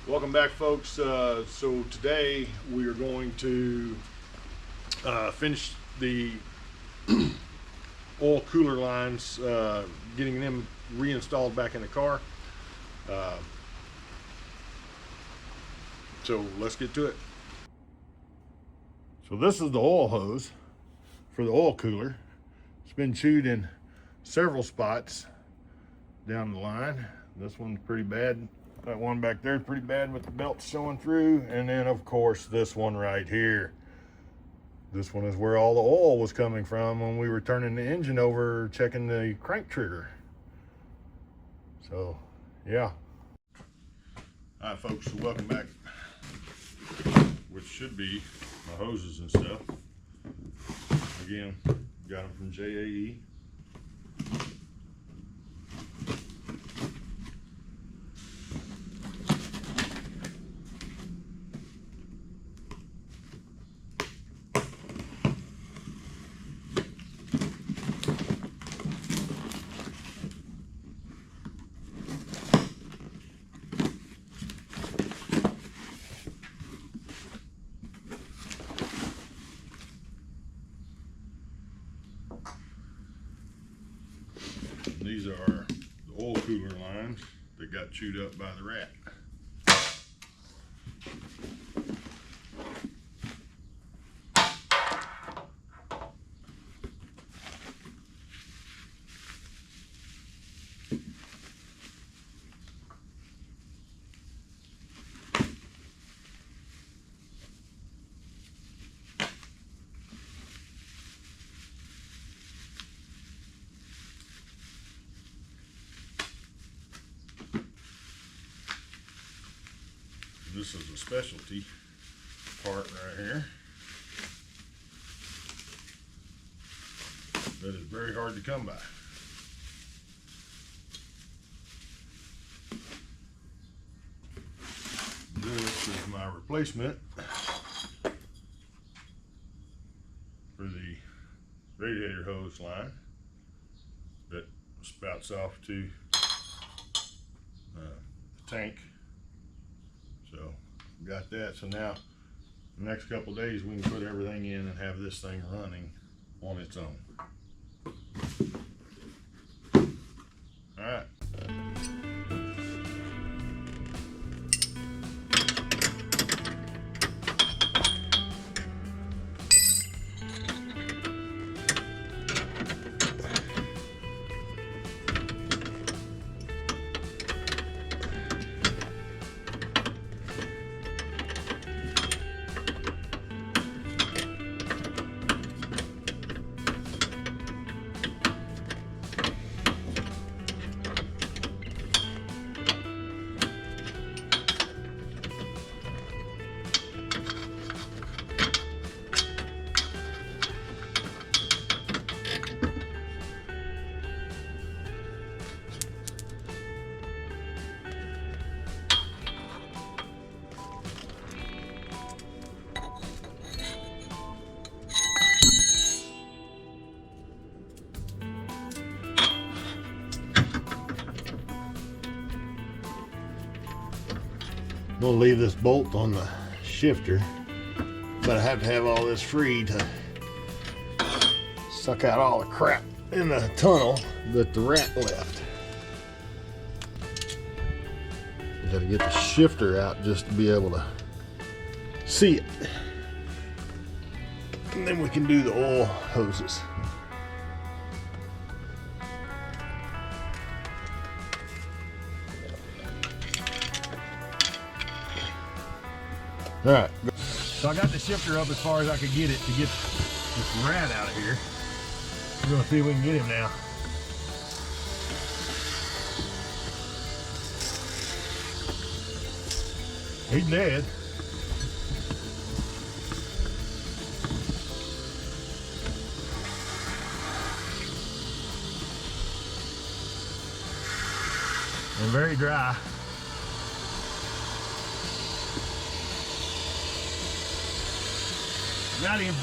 Welcome back, folks. So today we are going to finish the oil cooler lines, getting them reinstalled back in the car. So let's get to it. So this is the oil hose for the oil cooler. It's been chewed in several spots down the line. This one's pretty bad. That one back there is pretty bad with the belt showing through. And then of course this one right here. This one is where all the oil was coming from when we were turning the engine over, checking the crank trigger. So yeah. All right, folks, so welcome back. Which should be my hoses and stuff. Again, got them from JAE. These are the oil cooler lines that got chewed up by the rat. This is a specialty part right here that is very hard to come by. This is my replacement for the radiator hose line that spouts off to the tank. So got that. So now the next couple of days we can put everything in and have this thing running on its own. All right. I'm gonna leave this bolt on the shifter, but I have to have all this free to suck out all the crap in the tunnel that the rat left. You gotta get the shifter out just to be able to see it. And then we can do the oil hoses. All right, so I got the shifter up as far as I could get it to get this rat out of here. We're gonna see if we can get him now. He's dead. And very dry. Got him.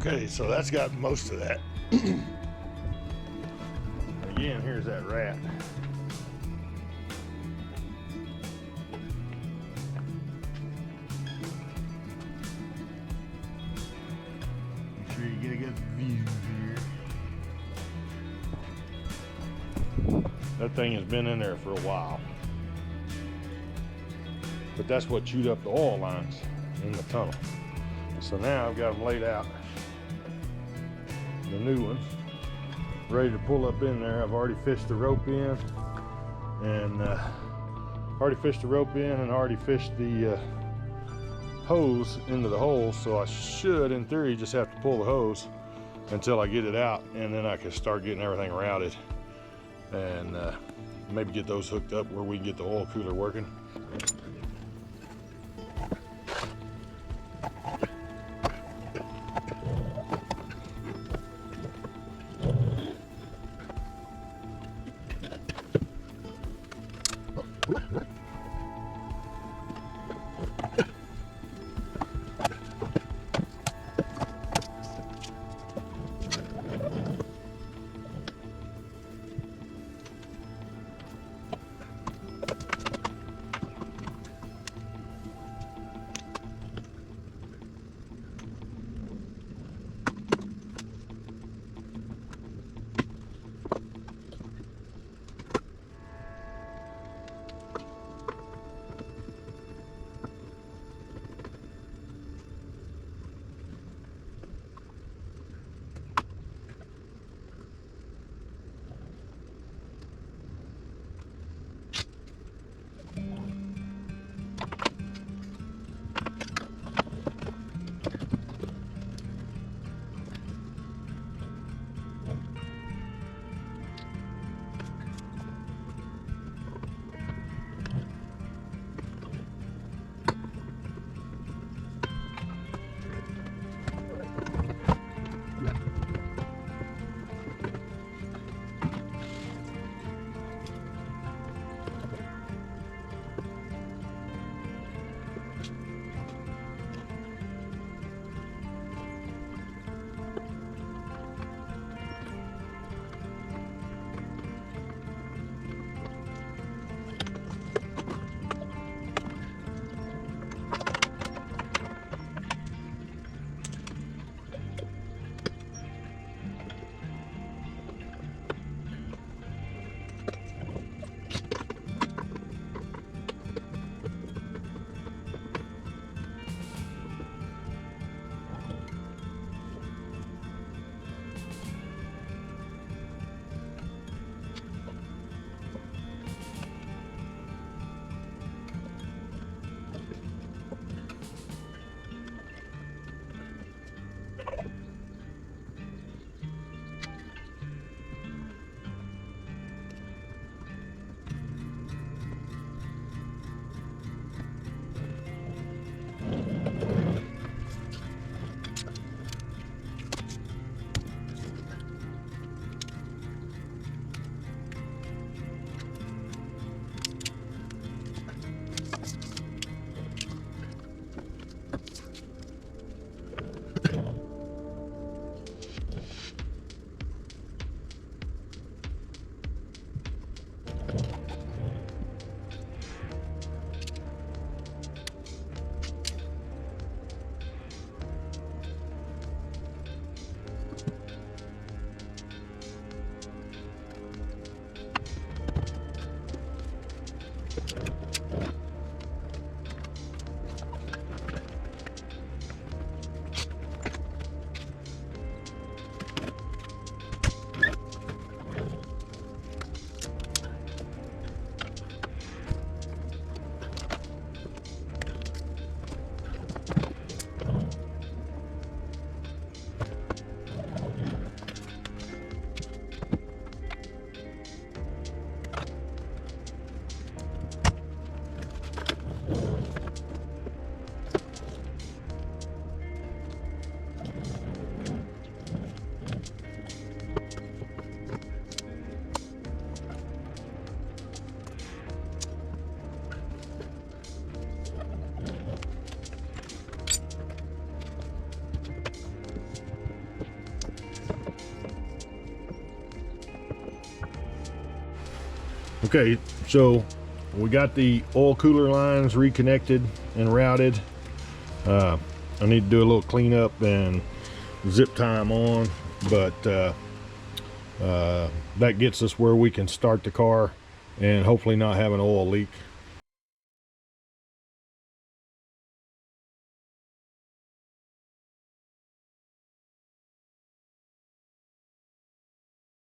Okay, so that's got most of that. Again, here's that rat. Make sure you get a good view here. That thing has been in there for a while. But that's what chewed up the oil lines in the tunnel. So now I've got them laid out. The new ones ready to pull up in there. I've already fished the rope in and already fished the hose into the hole, so I should in theory just have to pull the hose until I get it out, and then I can start getting everything routed and maybe get those hooked up where we can get the oil cooler working. Okay, so we got the oil cooler lines reconnected and routed. I need to do a little cleanup and zip tie them on, but that gets us where we can start the car and hopefully not have an oil leak.